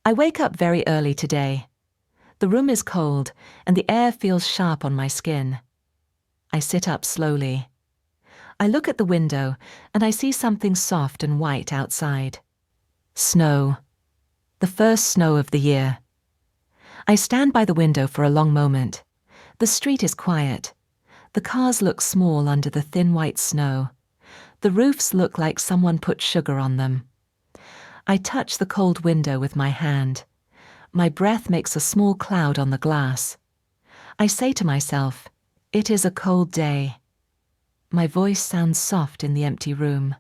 I wake up very early today. The room is cold, and the air feels sharp on my skin. I sit up slowly. I look at the window, and I see something soft and white outside. Snow. The first snow of the year. I stand by the window for a long moment. The street is quiet. The cars look small under the thin white snow. The roofs look like someone put sugar on them. I touch the cold window with my hand. My breath makes a small cloud on the glass. I say to myself, "It is a cold day." My voice sounds soft in the empty room.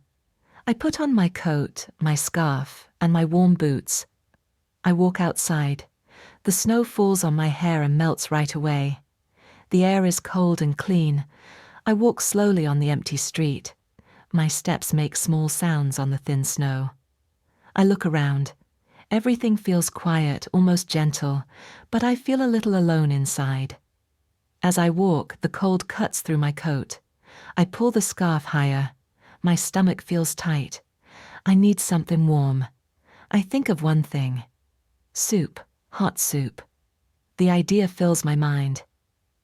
I put on my coat, my scarf, and my warm boots. I walk outside. The snow falls on my hair and melts right away. The air is cold and clean. I walk slowly on the empty street. My steps make small sounds on the thin snow. I look around. Everything feels quiet, almost gentle, but I feel a little alone inside. As I walk, the cold cuts through my coat. I pull the scarf higher. My stomach feels tight. I need something warm. I think of one thing. Soup, hot soup. The idea fills my mind.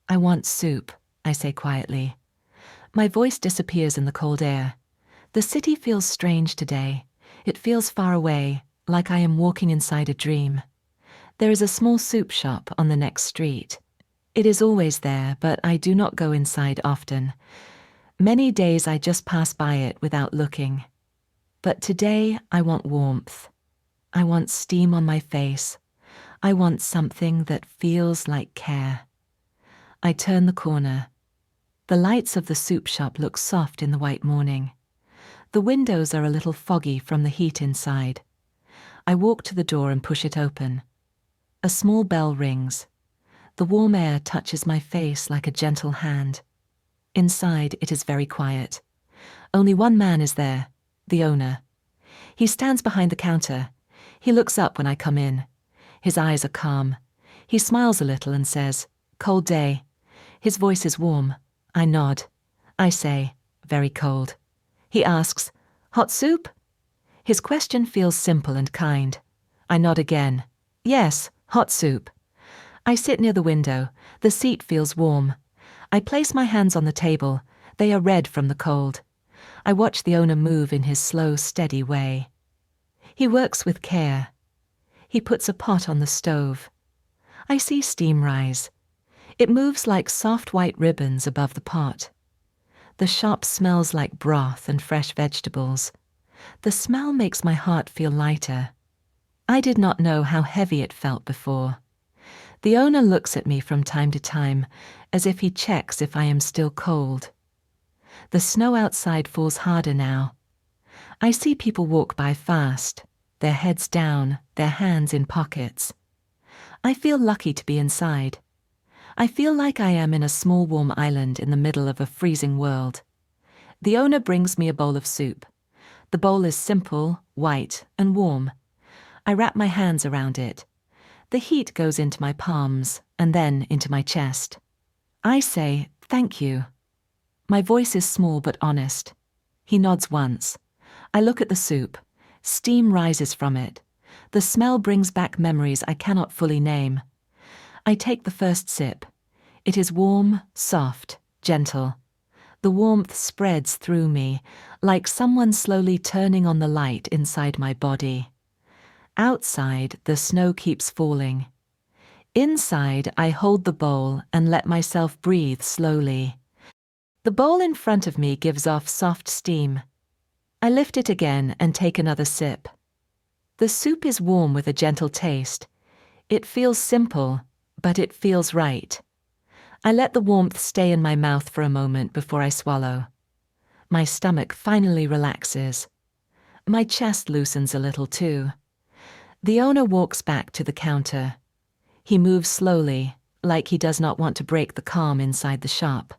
"I want soup," I say quietly. My voice disappears in the cold air. The city feels strange today. It feels far away, like I am walking inside a dream. There is a small soup shop on the next street. It is always there, but I do not go inside often. Many days I just pass by it without looking. But today I want warmth. I want steam on my face. I want something that feels like care. I turn the corner. The lights of the soup shop look soft in the white morning. The windows are a little foggy from the heat inside. I walk to the door and push it open. A small bell rings. The warm air touches my face like a gentle hand. Inside, it is very quiet. Only one man is there, the owner. He stands behind the counter. He looks up when I come in. His eyes are calm. He smiles a little and says, "Cold day." His voice is warm. I nod. I say, "Very cold." He asks, "Hot soup?" His question feels simple and kind. I nod again. "Yes, hot soup." I sit near the window. The seat feels warm. I place my hands on the table. They are red from the cold. I watch the owner move in his slow, steady way. He works with care. He puts a pot on the stove. I see steam rise. It moves like soft white ribbons above the pot. The shop smells like broth and fresh vegetables. The smell makes my heart feel lighter. I did not know how heavy it felt before. The owner looks at me from time to time, as if he checks if I am still cold. The snow outside falls harder now. I see people walk by fast, their heads down, their hands in pockets. I feel lucky to be inside. I feel like I am in a small warm island in the middle of a freezing world. The owner brings me a bowl of soup. The bowl is simple, white, and warm. I wrap my hands around it. The heat goes into my palms and then into my chest. I say, "Thank you." My voice is small but honest. He nods once. I look at the soup. Steam rises from it. The smell brings back memories I cannot fully name. I take the first sip. It is warm, soft, gentle. The warmth spreads through me, like someone slowly turning on the light inside my body. Outside, the snow keeps falling. Inside, I hold the bowl and let myself breathe slowly. The bowl in front of me gives off soft steam. I lift it again and take another sip. The soup is warm with a gentle taste. It feels simple, but it feels right. I let the warmth stay in my mouth for a moment before I swallow. My stomach finally relaxes. My chest loosens a little too. The owner walks back to the counter. He moves slowly, like he does not want to break the calm inside the shop.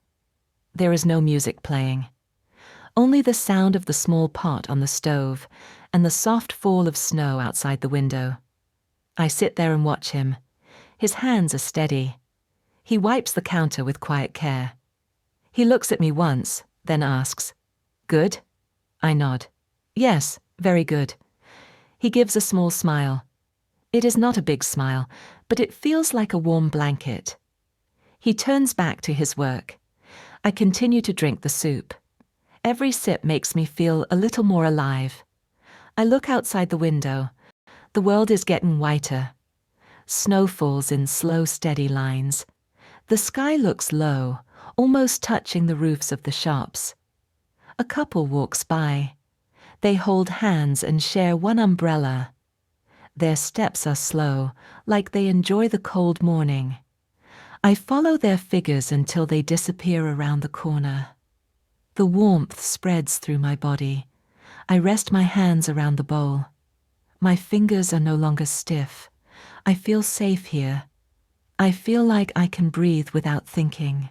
There is no music playing. Only the sound of the small pot on the stove and the soft fall of snow outside the window. I sit there and watch him. His hands are steady. He wipes the counter with quiet care. He looks at me once, then asks, "Good?" I nod. "Yes, very good." He gives a small smile. It is not a big smile, but it feels like a warm blanket. He turns back to his work. I continue to drink the soup. Every sip makes me feel a little more alive. I look outside the window. The world is getting whiter. Snow falls in slow, steady lines. The sky looks low, almost touching the roofs of the shops. A couple walks by. They hold hands and share one umbrella. Their steps are slow, like they enjoy the cold morning. I follow their figures until they disappear around the corner. The warmth spreads through my body. I rest my hands around the bowl. My fingers are no longer stiff. I feel safe here. I feel like I can breathe without thinking.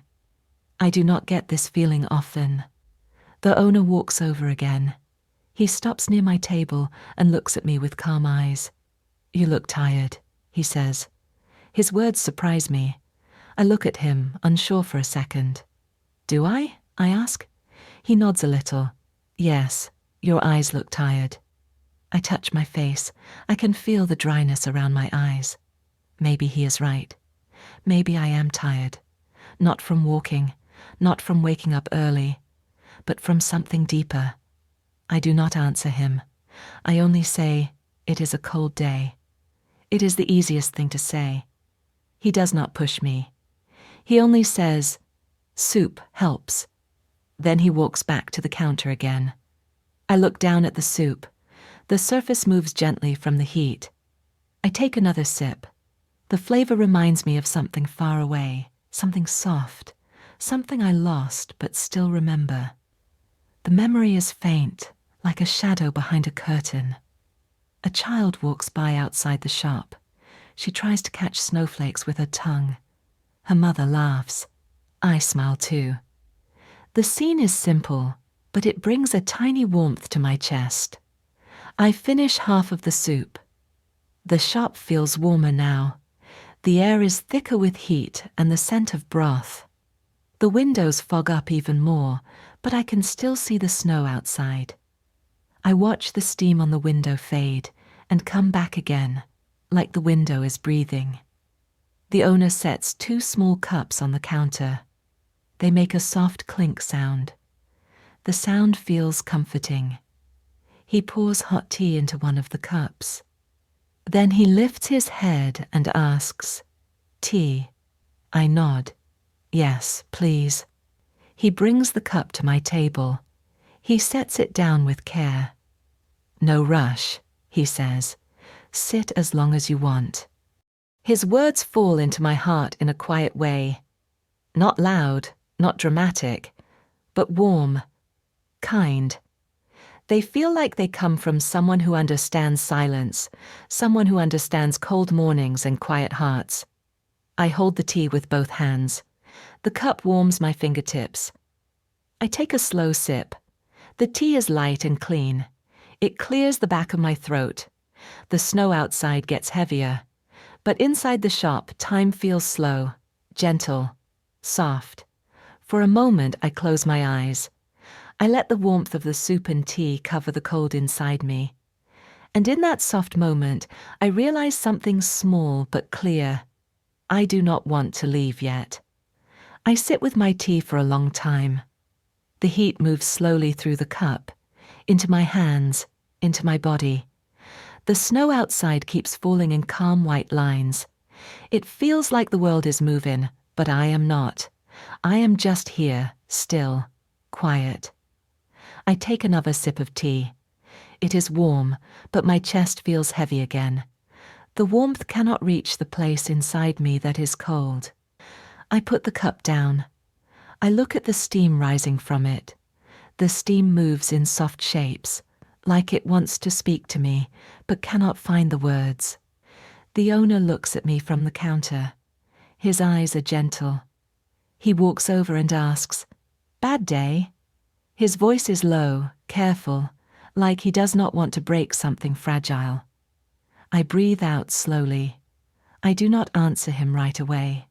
I do not get this feeling often. The owner walks over again. He stops near my table and looks at me with calm eyes. "You look tired," he says. His words surprise me. I look at him, unsure for a second. "Do I?" I ask. He nods a little. "Yes, your eyes look tired." I touch my face. I can feel the dryness around my eyes. Maybe he is right. Maybe I am tired. Not from walking, not from waking up early, but from something deeper. I do not answer him. I only say, "It is a cold day." It is the easiest thing to say. He does not push me. He only says, "Soup helps." Then he walks back to the counter again. I look down at the soup. The surface moves gently from the heat. I take another sip. The flavor reminds me of something far away, something soft, something I lost but still remember. The memory is faint, like a shadow behind a curtain. A child walks by outside the shop. She tries to catch snowflakes with her tongue. Her mother laughs. I smile too. The scene is simple, but it brings a tiny warmth to my chest. I finish half of the soup. The shop feels warmer now. The air is thicker with heat and the scent of broth. The windows fog up even more, but I can still see the snow outside. I watch the steam on the window fade and come back again, like the window is breathing. The owner sets 2 small cups on the counter. They make a soft clink sound. The sound feels comforting. He pours hot tea into one of the cups. Then he lifts his head and asks, "Tea?" I nod. "Yes, please." He brings the cup to my table. He sets it down with care. "No rush," he says. "Sit as long as you want." His words fall into my heart in a quiet way. Not loud, not dramatic, but warm, kind. They feel like they come from someone who understands silence, someone who understands cold mornings and quiet hearts. I hold the tea with both hands. The cup warms my fingertips. I take a slow sip. The tea is light and clean. It clears the back of my throat. The snow outside gets heavier. But inside the shop, time feels slow, gentle, soft. For a moment, I close my eyes. I let the warmth of the soup and tea cover the cold inside me. And in that soft moment, I realize something small but clear. I do not want to leave yet. I sit with my tea for a long time. The heat moves slowly through the cup, into my hands, into my body. The snow outside keeps falling in calm white lines. It feels like the world is moving, but I am not. I am just here, still, quiet. I take another sip of tea. It is warm, but my chest feels heavy again. The warmth cannot reach the place inside me that is cold. I put the cup down. I look at the steam rising from it. The steam moves in soft shapes, like it wants to speak to me, but cannot find the words. The owner looks at me from the counter. His eyes are gentle. He walks over and asks, "Bad day?" His voice is low, careful, like he does not want to break something fragile. I breathe out slowly. I do not answer him right away.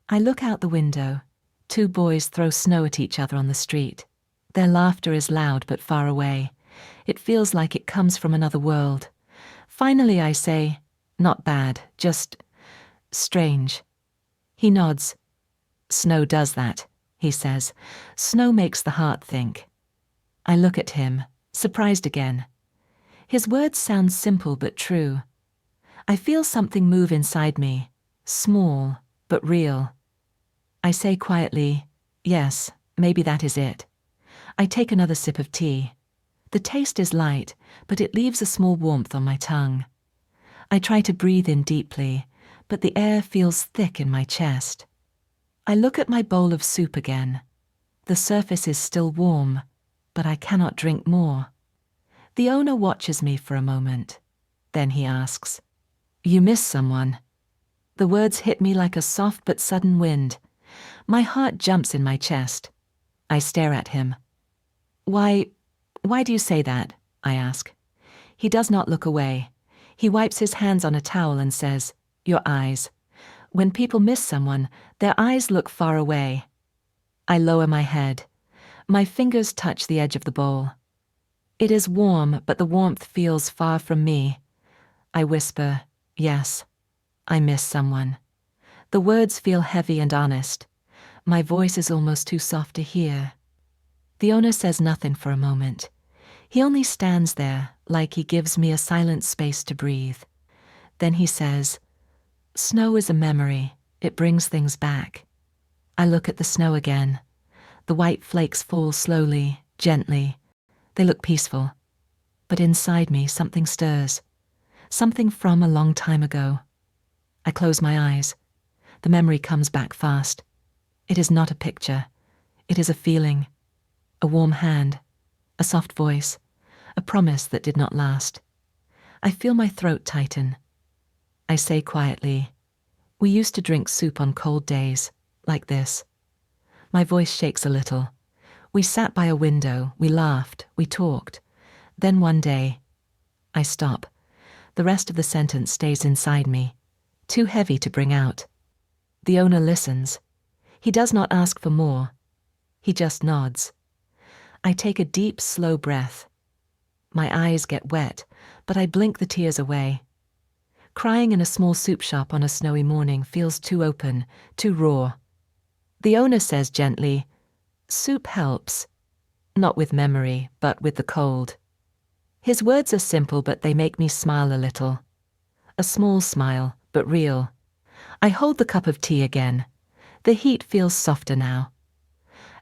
I look out the window. 2 boys throw snow at each other on the street. Their laughter is loud but far away. It feels like it comes from another world. Finally I say, Not bad, just strange. He nods. Snow does that, he says. Snow makes the heart think. I look at him, surprised again. His words sound simple but true. I feel something move inside me, small but real. I say quietly, yes, maybe that is it. I take another sip of tea. The taste is light, but it leaves a small warmth on my tongue. I try to breathe in deeply, but the air feels thick in my chest. I look at my bowl of soup again. The surface is still warm, but I cannot drink more. The owner watches me for a moment. Then he asks, "You miss someone?" The words hit me like a soft but sudden wind. My heart jumps in my chest. I stare at him. Why do you say that?" I ask. He does not look away. He wipes his hands on a towel and says, "Your eyes. When people miss someone, their eyes look far away." I lower my head. My fingers touch the edge of the bowl. It is warm, but the warmth feels far from me. I whisper, "Yes, I miss someone." The words feel heavy and honest. My voice is almost too soft to hear. The owner says nothing for a moment. He only stands there, like he gives me a silent space to breathe. Then he says, "Snow is a memory. It brings things back." I look at the snow again. The white flakes fall slowly, gently. They look peaceful. But inside me, something stirs. Something from a long time ago. I close my eyes. The memory comes back fast. It is not a picture. It is a feeling. A warm hand. A soft voice. A promise that did not last. I feel my throat tighten. I say quietly, "We used to drink soup on cold days, like this." My voice shakes a little. We sat by a window, we laughed, we talked. Then one day, I stop. The rest of the sentence stays inside me, too heavy to bring out. The owner listens. He does not ask for more. He just nods. I take a deep, slow breath. My eyes get wet, but I blink the tears away. Crying in a small soup shop on a snowy morning feels too open, too raw. The owner says gently, "Soup helps." Not with memory, but with the cold. His words are simple, but they make me smile a little. A small smile, but real. I hold the cup of tea again. The heat feels softer now.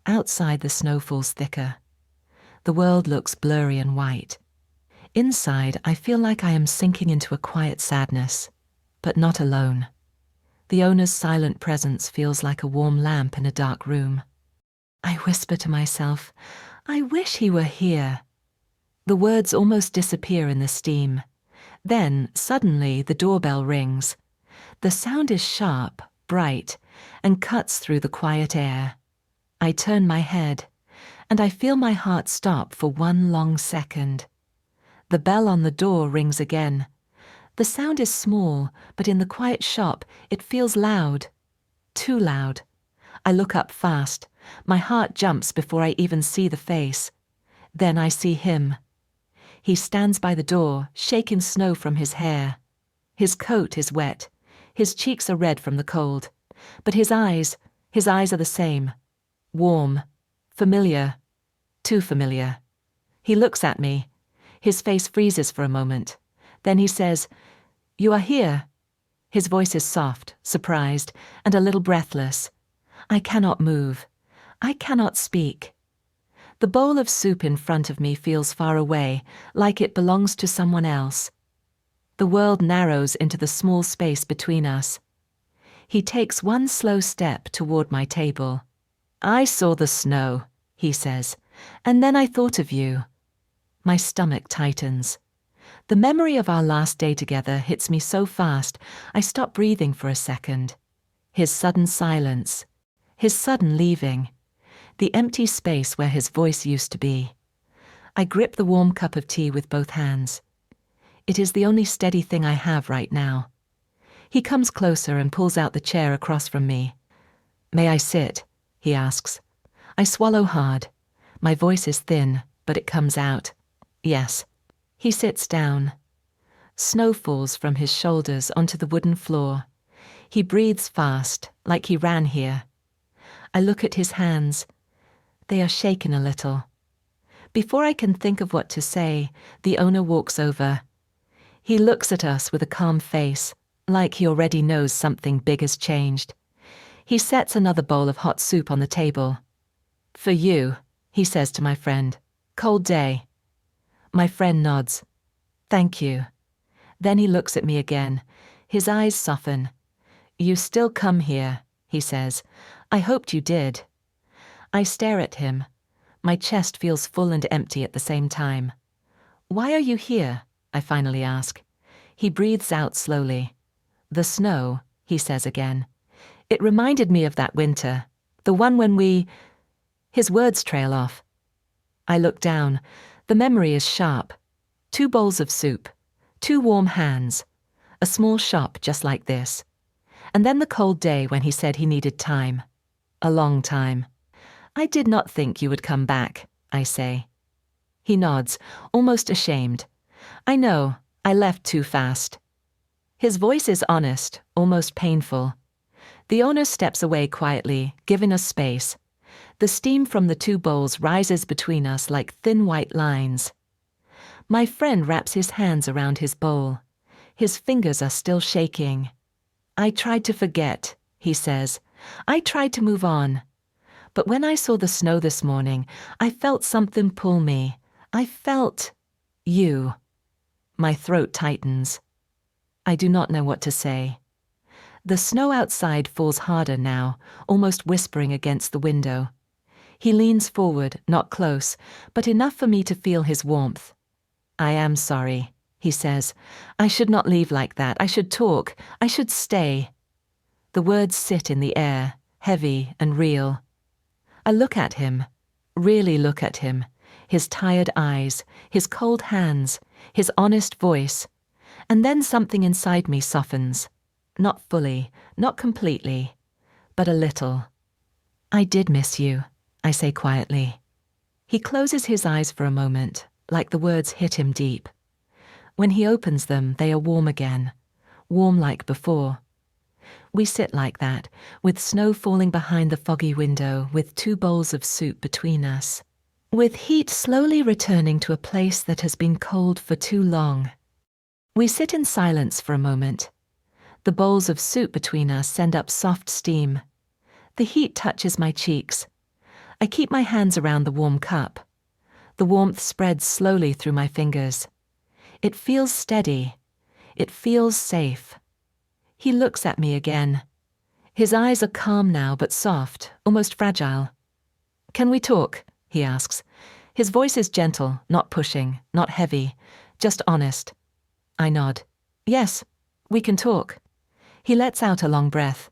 Outside, the snow falls thicker. The world looks blurry and white. Inside, I feel like I am sinking into a quiet sadness, but not alone. The owner's silent presence feels like a warm lamp in a dark room. I whisper to myself, "I wish he were here." The words almost disappear in the steam. Then, suddenly, the doorbell rings. The sound is sharp, bright, and cuts through the quiet air. I turn my head, and I feel my heart stop for one long second. The bell on the door rings again. The sound is small, but in the quiet shop, it feels loud. Too loud. I look up fast. My heart jumps before I even see the face. Then I see him. He stands by the door, shaking snow from his hair. His coat is wet. His cheeks are red from the cold. But his eyes are the same. Warm. Familiar. Too familiar. He looks at me. His face freezes for a moment. Then he says, "You are here." His voice is soft, surprised, and a little breathless. I cannot move. I cannot speak. The bowl of soup in front of me feels far away, like it belongs to someone else. The world narrows into the small space between us. He takes one slow step toward my table. "I saw the snow," he says, "and then I thought of you." My stomach tightens. The memory of our last day together hits me so fast, I stop breathing for a second. His sudden silence. His sudden leaving. The empty space where his voice used to be. I grip the warm cup of tea with both hands. It is the only steady thing I have right now. He comes closer and pulls out the chair across from me. "May I sit?" he asks. I swallow hard. My voice is thin, but it comes out. "Yes." He sits down. Snow falls from his shoulders onto the wooden floor. He breathes fast, like he ran here. I look at his hands. They are shaken a little. Before I can think of what to say, the owner walks over. He looks at us with a calm face, like he already knows something big has changed. He sets another bowl of hot soup on the table. "For you," he says to my friend. "Cold day." My friend nods. "Thank you." Then he looks at me again. His eyes soften. "You still come here," he says. "I hoped you did." I stare at him. My chest feels full and empty at the same time. "Why are you here?" I finally ask. He breathes out slowly. "The snow," he says again. "It reminded me of that winter, the one when we—" His words trail off. I look down. The memory is sharp. 2 bowls of soup, 2 warm hands, a small shop just like this. And then the cold day when he said he needed time. A long time. "I did not think you would come back," I say. He nods, almost ashamed. "I know, I left too fast." His voice is honest, almost painful. The owner steps away quietly, giving us space. The steam from the 2 bowls rises between us like thin white lines. My friend wraps his hands around his bowl. His fingers are still shaking. "I tried to forget," he says. "I tried to move on. But when I saw the snow this morning, I felt something pull me. I felt you." My throat tightens. I do not know what to say. The snow outside falls harder now, almost whispering against the window. He leans forward, not close, but enough for me to feel his warmth. "I am sorry," he says. "I should not leave like that. I should talk. I should stay." The words sit in the air, heavy and real. I look at him, really look at him, his tired eyes, his cold hands, his honest voice, and then something inside me softens. Not fully, not completely, but a little. "I did miss you," I say quietly. He closes his eyes for a moment, like the words hit him deep. When he opens them, they are warm again, warm like before. We sit like that, with snow falling behind the foggy window, with 2 bowls of soup between us, with heat slowly returning to a place that has been cold for too long. We sit in silence for a moment. The bowls of soup between us send up soft steam. The heat touches my cheeks. I keep my hands around the warm cup. The warmth spreads slowly through my fingers. It feels steady. It feels safe. He looks at me again. His eyes are calm now, but soft, almost fragile. "Can we talk?" he asks. His voice is gentle, not pushing, not heavy, just honest. I nod. "Yes, we can talk." He lets out a long breath.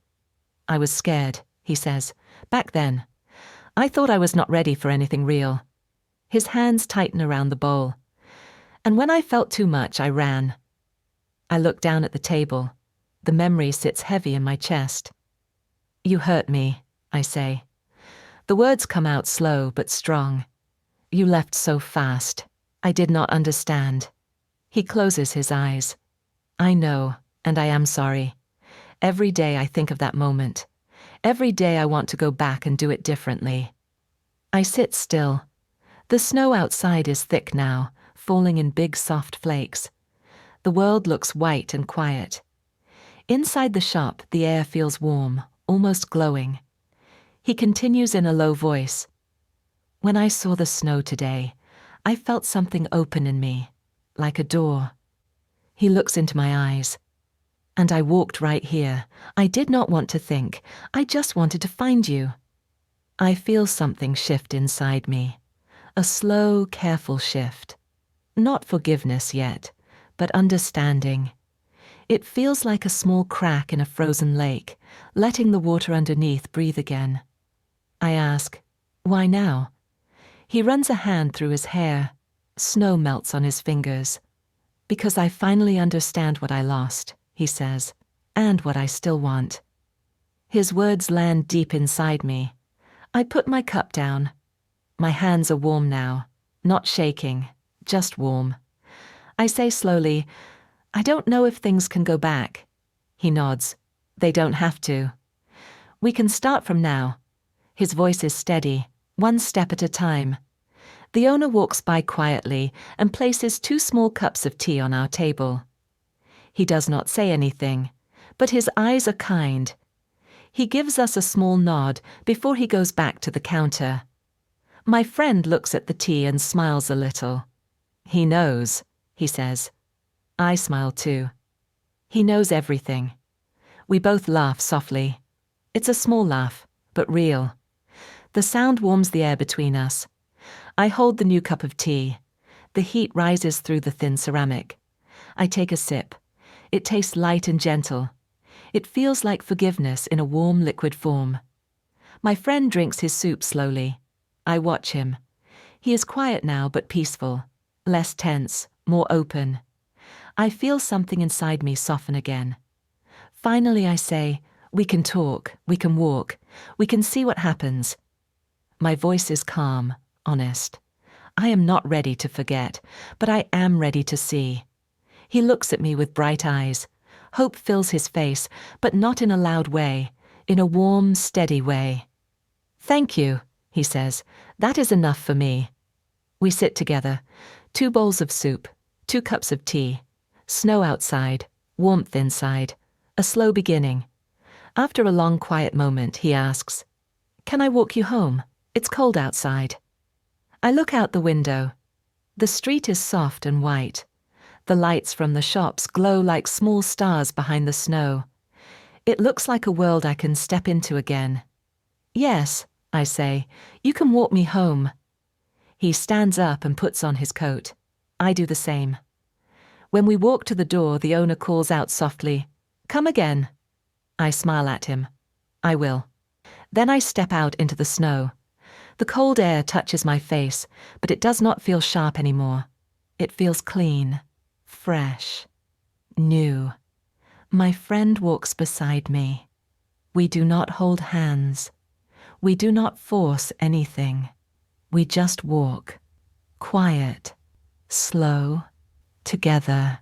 "I was scared," he says, "back then. I thought I was not ready for anything real." His hands tighten around the bowl. "And when I felt too much, I ran." I look down at the table. The memory sits heavy in my chest. "You hurt me," I say. The words come out slow but strong. "You left so fast. I did not understand." He closes his eyes. "I know, and I am sorry. Every day I think of that moment. Every day I want to go back and do it differently." I sit still. The snow outside is thick now, falling in big soft flakes. The world looks white and quiet. Inside the shop, the air feels warm, almost glowing. He continues in a low voice. "When I saw the snow today, I felt something open in me, like a door." He looks into my eyes. "And I walked right here. I did not want to think. I just wanted to find you." I feel something shift inside me. A slow, careful shift. Not forgiveness yet, but understanding. It feels like a small crack in a frozen lake, letting the water underneath breathe again. I ask, "Why now?" He runs a hand through his hair. Snow melts on his fingers. "Because I finally understand what I lost," he says, "and what I still want." His words land deep inside me. I put my cup down. My hands are warm now, not shaking, just warm. I say slowly, I don't know if things can go back. He nods. They don't have to. We can start from now. His voice is steady, one step at a time. The owner walks by quietly and places 2 small cups of tea on our table. He does not say anything, but his eyes are kind. He gives us a small nod before he goes back to the counter. My friend looks at the tea and smiles a little. He knows, he says. I smile too. He knows everything. We both laugh softly. It's a small laugh, but real. The sound warms the air between us. I hold the new cup of tea. The heat rises through the thin ceramic. I take a sip. It tastes light and gentle. It feels like forgiveness in a warm liquid form. My friend drinks his soup slowly. I watch him. He is quiet now but peaceful, less tense, more open. I feel something inside me soften again. Finally I say, we can talk, we can walk, we can see what happens. My voice is calm, honest. I am not ready to forget, but I am ready to see. He looks at me with bright eyes. Hope fills his face, but not in a loud way, in a warm, steady way. Thank you, he says. That is enough for me. We sit together. 2 bowls of soup, 2 cups of tea. Snow outside, warmth inside. A slow beginning. After a long quiet moment, he asks, "Can I walk you home? It's cold outside." I look out the window. The street is soft and white. The lights from the shops glow like small stars behind the snow. It looks like a world I can step into again. "Yes," I say, "you can walk me home." He stands up and puts on his coat. I do the same. When we walk to the door, the owner calls out softly, "Come again." I smile at him. I will. Then I step out into the snow. The cold air touches my face, but it does not feel sharp anymore. It feels clean, fresh, new. My friend walks beside me. We do not hold hands. We do not force anything. We just walk, quiet, slow, together.